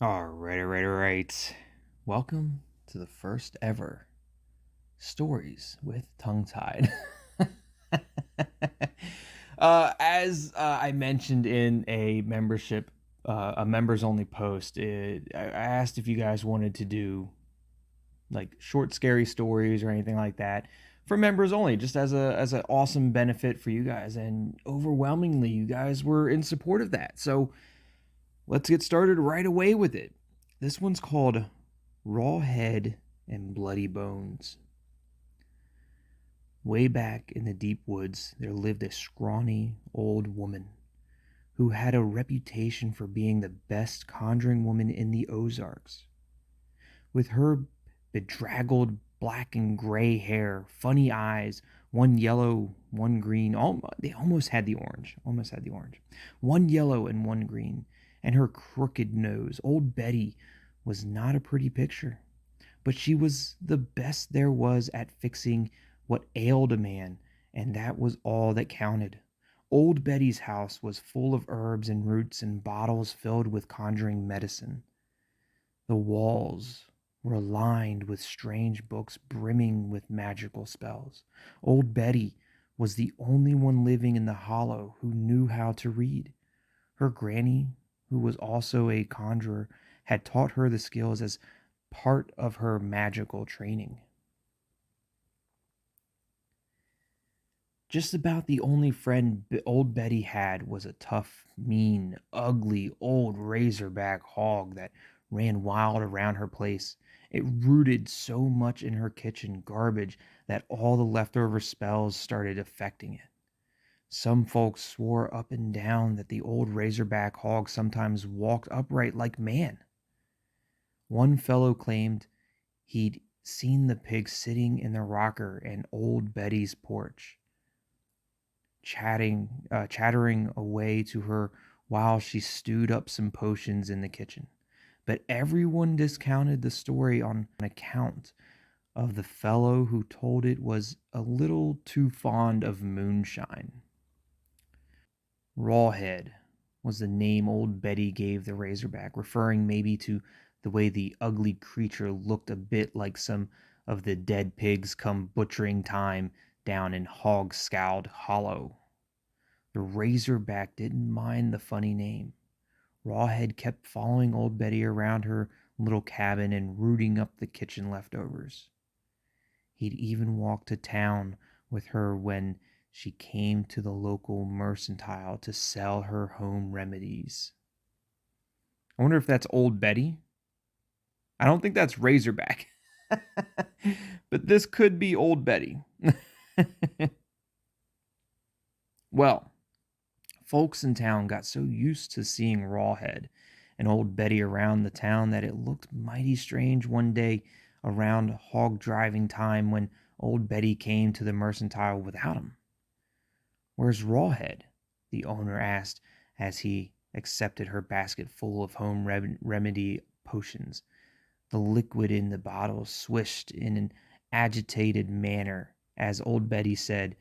All right. Welcome to the first ever Stories with Tongue Tied. As I mentioned in a members only post, I asked if you guys wanted to do like short, scary stories or anything like that for members only, just as an awesome benefit for you guys. And overwhelmingly, you guys were in support of that. So let's get started right away with it. This one's called Rawhead and Bloody Bones. Way back in the deep woods, there lived a scrawny old woman who had a reputation for being the best conjuring woman in the Ozarks. With her bedraggled black and gray hair, funny eyes, one yellow, one green, they almost had the orange, one yellow and one green, and her crooked nose, old Betty was not a pretty picture. But she was the best there was at fixing what ailed a man, and that was all that counted. Old Betty's house was full of herbs and roots and bottles filled with conjuring medicine. The walls were lined with strange books brimming with magical spells. Old Betty was the only one living in the hollow who knew how to read. Her granny, who was also a conjurer, had taught her the skills as part of her magical training. Just about the only friend old Betty had was a tough, mean, ugly, old razorback hog that ran wild around her place. It rooted so much in her kitchen garbage that all the leftover spells started affecting it. Some folks swore up and down that the old razorback hog sometimes walked upright like man. One fellow claimed he'd seen the pig sitting in the rocker in old Betty's porch, chattering away to her while she stewed up some potions in the kitchen. But everyone discounted the story on account of the fellow who told it was a little too fond of moonshine. Rawhead was the name old Betty gave the razorback, referring maybe to the way the ugly creature looked a bit like some of the dead pigs come butchering time down in Hog Scald Hollow. The razorback didn't mind the funny name. Rawhead kept following old Betty around her little cabin and rooting up the kitchen leftovers. He'd even walk to town with her when she came to the local mercantile to sell her home remedies. I wonder if that's old Betty. I don't think that's Razorback. But this could be old Betty. Well, folks in town got so used to seeing Rawhead and old Betty around the town that it looked mighty strange one day around hog driving time when old Betty came to the mercantile without him. "Where's Rawhead?" the owner asked as he accepted her basket full of home remedy potions. The liquid in the bottle swished in an agitated manner as old Betty said,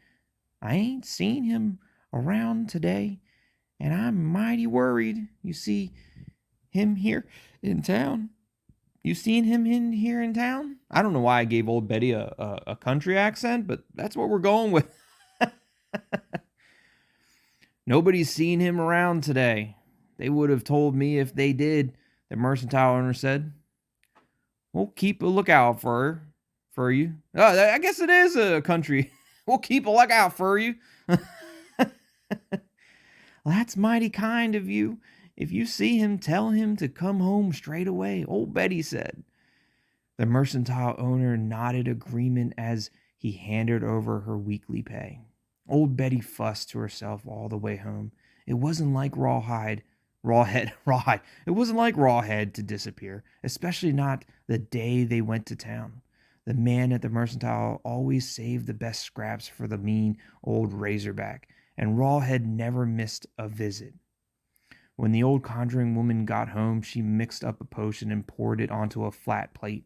"I ain't seen him around today, and I'm mighty worried. You see him here in town? You seen him in here in town?" I don't know why I gave old Betty a country accent, but that's what we're going with. "Nobody's seen him around today. They would have told me if they did," the mercantile owner said. "We'll keep a lookout for you." Oh, I guess it is a country. "We'll keep a lookout for you." "Well, that's mighty kind of you. If you see him, tell him to come home straight away," old Betty said. The mercantile owner nodded agreement as he handed over her weekly pay. Old Betty fussed to herself all the way home. It wasn't like Rawhead. It wasn't like Rawhead to disappear, especially not the day they went to town. The man at the mercantile always saved the best scraps for the mean old razorback, and Rawhead never missed a visit. When the old conjuring woman got home, she mixed up a potion and poured it onto a flat plate.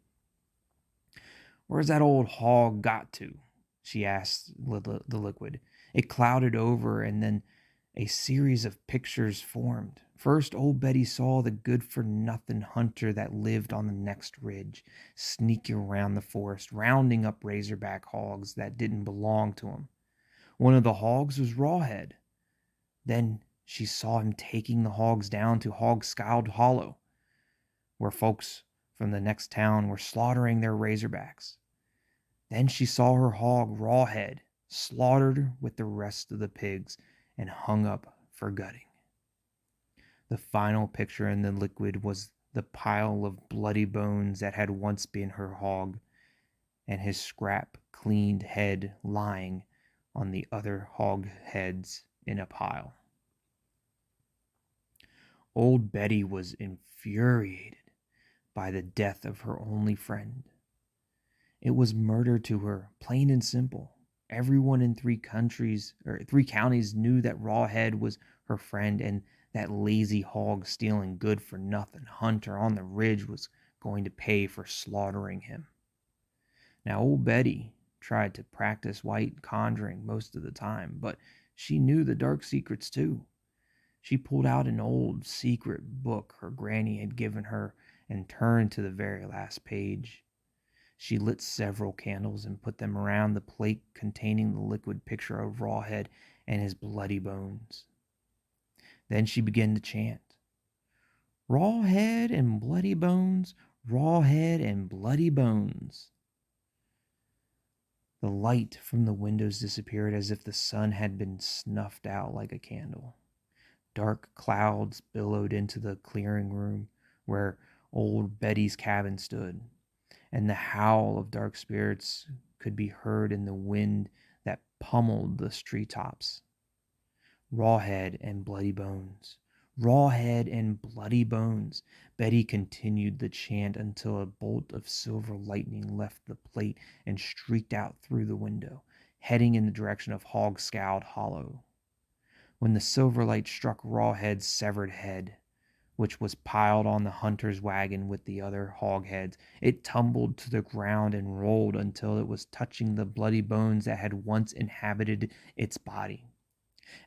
"Where's that old hog got to?" she asked the liquid. It clouded over, and then a series of pictures formed. First, old Betty saw the good-for-nothing hunter that lived on the next ridge, sneaking around the forest, rounding up razorback hogs that didn't belong to him. One of the hogs was Rawhead. Then she saw him taking the hogs down to Hog Scald Hollow, where folks from the next town were slaughtering their razorbacks. Then she saw her hog, Rawhead, slaughtered with the rest of the pigs and hung up for gutting. The final picture in the liquid was the pile of bloody bones that had once been her hog, and his scrap cleaned head lying on the other hog heads in a pile. Old Betty was infuriated by the death of her only friend. It was murder to her, plain and simple. Everyone in three counties knew that Rawhead was her friend, and that lazy hog stealing good-for-nothing hunter on the ridge was going to pay for slaughtering him. Now, old Betty tried to practice white conjuring most of the time, but she knew the dark secrets too. She pulled out an old secret book her granny had given her and turned to the very last page. She lit several candles and put them around the plate containing the liquid picture of Rawhead and his bloody bones. Then she began to chant, "Rawhead and bloody bones, Rawhead and bloody bones." The light from the windows disappeared as if the sun had been snuffed out like a candle. Dark clouds billowed into the clearing room where old Betty's cabin stood, and the howl of dark spirits could be heard in the wind that pummeled the treetops. Rawhead and bloody bones, Rawhead and bloody bones. Betty continued the chant until a bolt of silver lightning left the plate and streaked out through the window, heading in the direction of Hog Scald Hollow. When the silver light struck Rawhead's severed head, which was piled on the hunter's wagon with the other hog heads, it tumbled to the ground and rolled until it was touching the bloody bones that had once inhabited its body.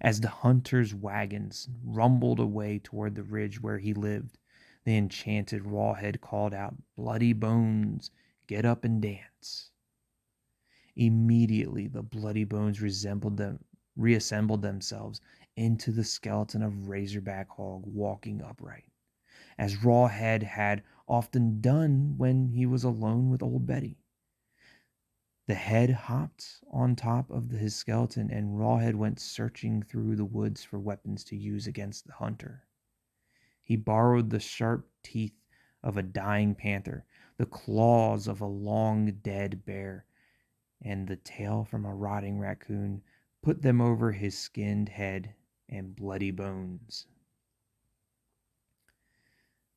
As the hunter's wagons rumbled away toward the ridge where he lived, the enchanted Rawhead called out, "Bloody bones, get up and dance." Immediately the bloody bones reassembled themselves into the skeleton of Razorback Hog walking upright, as Rawhead had often done when he was alone with old Betty. The head hopped on top of his skeleton, and Rawhead went searching through the woods for weapons to use against the hunter. He borrowed the sharp teeth of a dying panther, the claws of a long-dead bear, and the tail from a rotting raccoon, put them over his skinned head and bloody bones.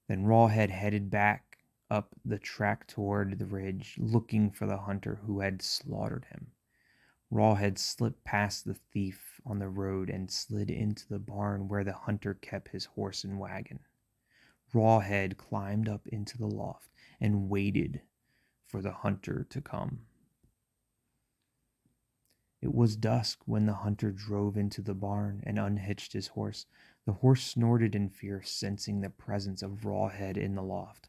Then Rawhead headed back up the track toward the ridge, looking for the hunter who had slaughtered him. Rawhead slipped past the thief on the road and slid into the barn where the hunter kept his horse and wagon. Rawhead climbed up into the loft and waited for the hunter to come. It was dusk when the hunter drove into the barn and unhitched his horse. The horse snorted in fear, sensing the presence of Rawhead in the loft.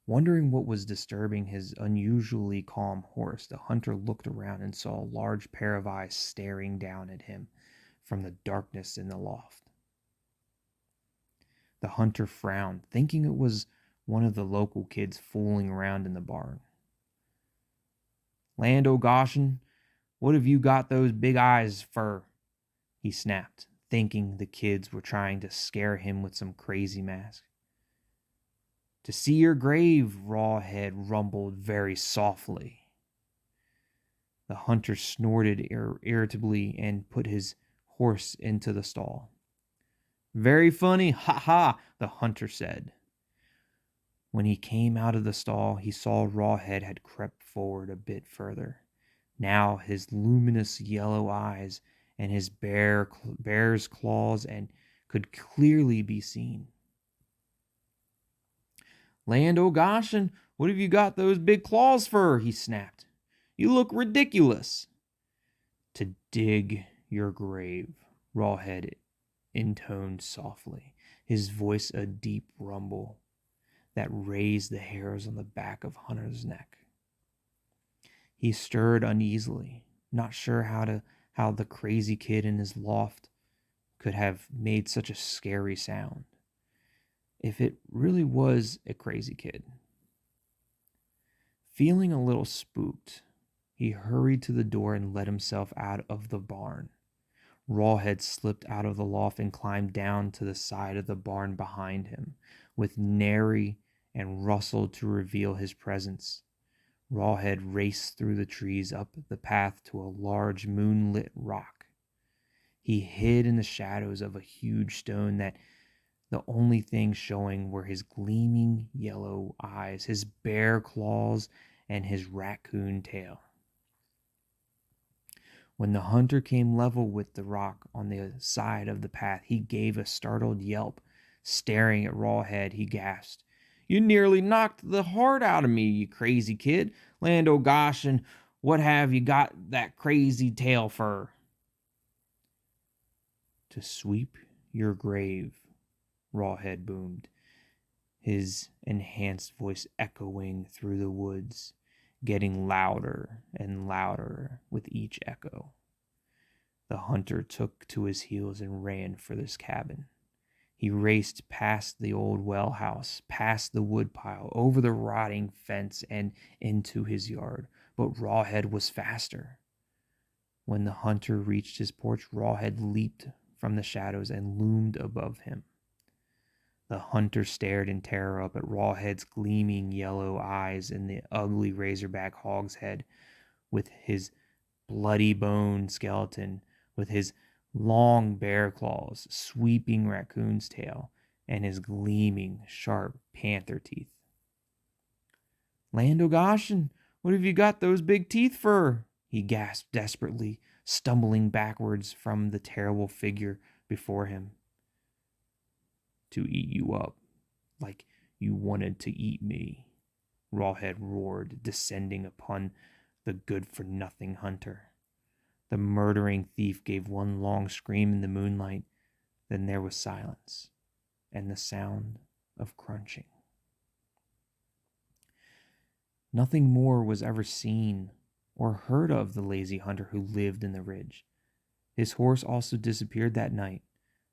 Wondering what was disturbing his unusually calm horse, the hunter looked around and saw a large pair of eyes staring down at him from the darkness in the loft. The hunter frowned, thinking it was one of the local kids fooling around in the barn. "Land o' Goshen, what have you got those big eyes for?" he snapped, thinking the kids were trying to scare him with some crazy mask. "To see your grave," Rawhead rumbled very softly. The hunter snorted irritably and put his horse into the stall. "Very funny, ha ha," the hunter said. When he came out of the stall, he saw Rawhead had crept forward a bit further. Now his luminous yellow eyes and his bear's claws could clearly be seen. "Land o' Goshen, what have you got those big claws for?" he snapped. "You look ridiculous." "To dig your grave," Rawhead intoned softly, his voice a deep rumble that raised the hairs on the back of Hunter's neck. He stirred uneasily, not sure how the crazy kid in his loft could have made such a scary sound, if it really was a crazy kid. Feeling a little spooked, he hurried to the door and let himself out of the barn. Rawhead slipped out of the loft and climbed down to the side of the barn behind him, with nary and rustled to reveal his presence. Rawhead raced through the trees up the path to a large moonlit rock. He hid in the shadows of a huge stone that the only thing showing were his gleaming yellow eyes, his bare claws, and his raccoon tail. When the hunter came level with the rock on the side of the path, he gave a startled yelp. Staring at Rawhead, he gasped, "You nearly knocked the heart out of me, you crazy kid. Land o' gosh, and what have you got that crazy tail for?" "To sweep your grave," Rawhead boomed, his enhanced voice echoing through the woods, getting louder and louder with each echo. The hunter took to his heels and ran for this cabin. He raced past the old well house, past the woodpile, over the rotting fence, and into his yard. But Rawhead was faster. When the hunter reached his porch, Rawhead leaped from the shadows and loomed above him. The hunter stared in terror up at Rawhead's gleaming yellow eyes and the ugly razorback hog's head, with his bloody bone skeleton, with his long bear claws, sweeping raccoon's tail, and his gleaming, sharp panther teeth. "Land o' goshen, what have you got those big teeth for?" he gasped desperately, stumbling backwards from the terrible figure before him. "To eat you up, like you wanted to eat me," Rawhead roared, descending upon the good-for-nothing hunter. The murdering thief gave one long scream in the moonlight, then there was silence, and the sound of crunching. Nothing more was ever seen or heard of the lazy hunter who lived in the ridge. His horse also disappeared that night,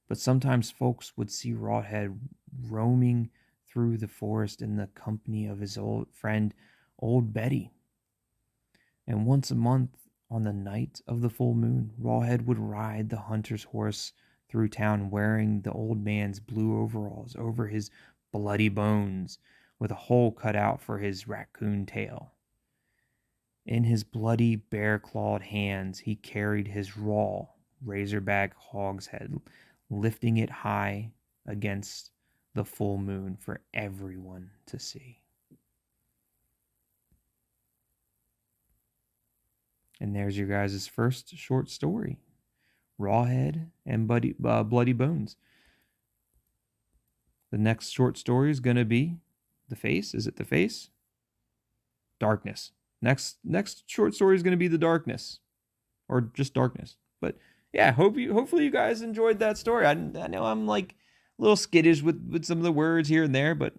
but sometimes folks would see Rawhead roaming through the forest in the company of his old friend, Old Betty. And once a month, on the night of the full moon, Rawhead would ride the hunter's horse through town wearing the old man's blue overalls over his bloody bones, with a hole cut out for his raccoon tail. In his bloody, bare-clawed hands, he carried his raw, razorback hog's head, lifting it high against the full moon for everyone to see. And there's your guys' first short story, Rawhead and Bloody Bones. The next short story is going to be The Face. Is it The Face? Darkness. Next short story is going to be The Darkness, or just Darkness. But yeah, hopefully you guys enjoyed that story. I know I'm like a little skittish with some of the words here and there, but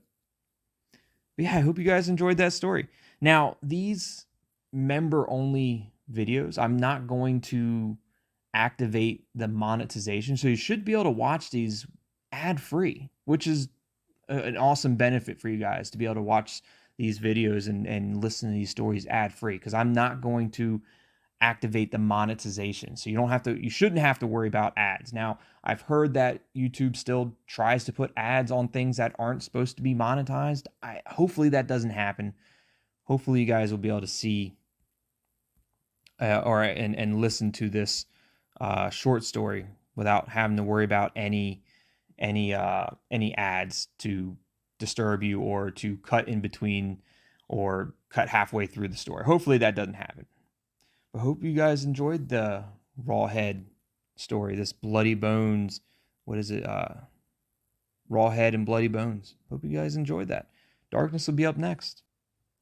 yeah, I hope you guys enjoyed that story. Now, these member-only videos, I'm not going to activate the monetization, so you should be able to watch these ad-free, which is an awesome benefit for you guys to be able to watch these videos and listen to these stories ad-free, because I'm not going to activate the monetization. So you shouldn't have to worry about ads. Now, I've heard that YouTube still tries to put ads on things that aren't supposed to be monetized. Hopefully that doesn't happen. Hopefully you guys will be able to see and listen to this short story without having to worry about any ads to disturb you or to cut in between or cut halfway through the story. Hopefully that doesn't happen. I hope you guys enjoyed the Rawhead story, this Bloody Bones. What is it? Rawhead and Bloody Bones. Hope you guys enjoyed that. Darkness will be up next.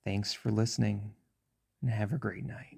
Thanks for listening, and have a great night.